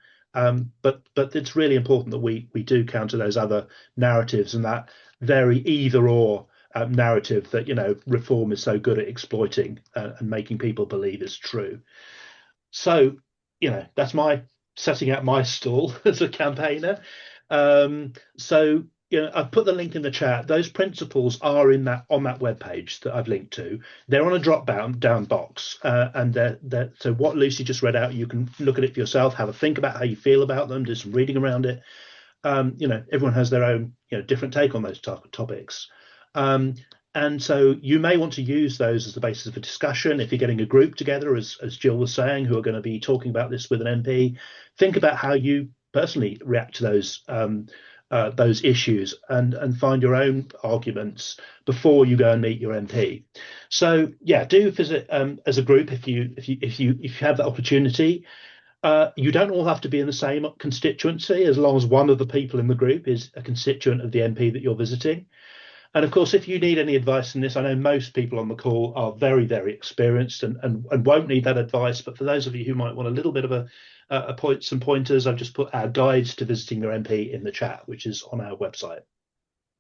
But it's really important that we do counter those other narratives and that very either or narrative that, you know, reform is so good at exploiting and making people believe is true. So, you know, that's my setting out my stall as a campaigner. So, I've put the link in the chat. Those principles are on that web page that I've linked to. They're on a down box, and so what Lucy just read out, you can look at it for yourself, have a think about how you feel about them, do some reading around it. Everyone has their own different take on those topics, and so you may want to use those as the basis of a discussion if you're getting a group together, as Jill was saying, who are going to be talking about this with an MP. Think about how you personally react to those issues and find your own arguments before you go and meet your MP. So yeah, do visit as a group if you have that opportunity. You don't all have to be in the same constituency, as long as one of the people in the group is a constituent of the MP that you're visiting. And of course, if you need any advice in this, I know most people on the call are very, very experienced and won't need that advice. But for those of you who might want a little bit of some pointers, I've just put our guides to visiting your MP in the chat, which is on our website.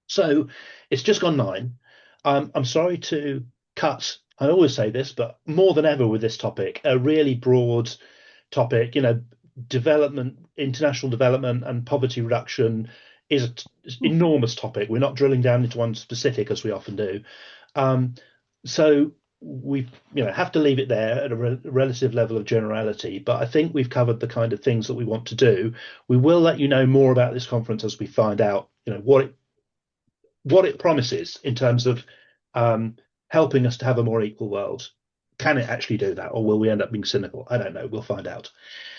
So it's just gone 9. I'm sorry to cut, I always say this, but more than ever with this topic, a really broad topic, international development and poverty reduction is an enormous topic. We're not drilling down into one specific as we often do. So we have to leave it there at a relative level of generality, but I think we've covered the kind of things that we want to do. We will let you know more about this conference as we find out what it promises in terms of helping us to have a more equal world. Can it actually do that, or will we end up being cynical? I don't know. We'll find out.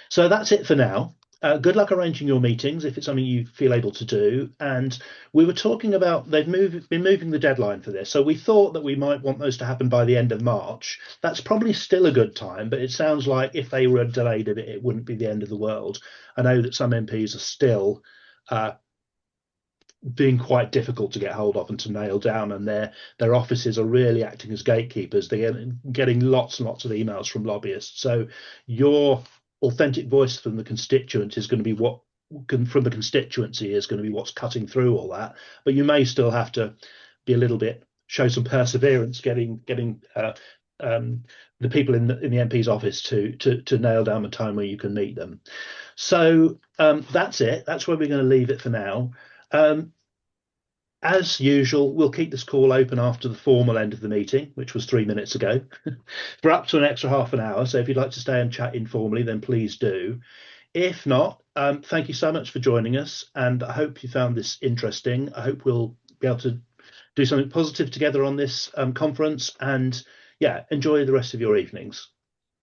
So that's it for now. Good luck arranging your meetings if it's something you feel able to do. And we were talking about been moving the deadline for this. So we thought that we might want those to happen by the end of March. That's probably still a good time, but it sounds like if they were delayed a bit, it wouldn't be the end of the world. I know that some MPs are still being quite difficult to get hold of and to nail down, and their offices are really acting as gatekeepers. They're getting lots and lots of emails from lobbyists. So your authentic voice from the constituent is going to be what's cutting through all that. But you may still have to be show some perseverance getting the people in the MP's office to nail down the time where you can meet them. So that's it. That's where we're going to leave it for now. As usual, we'll keep this call open after the formal end of the meeting, which was 3 minutes ago, for up to an extra half an hour. So if you'd like to stay and chat informally, then please do. If not, thank you so much for joining us, and I hope you found this interesting. I hope we'll be able to do something positive together on this conference, and yeah, enjoy the rest of your evenings.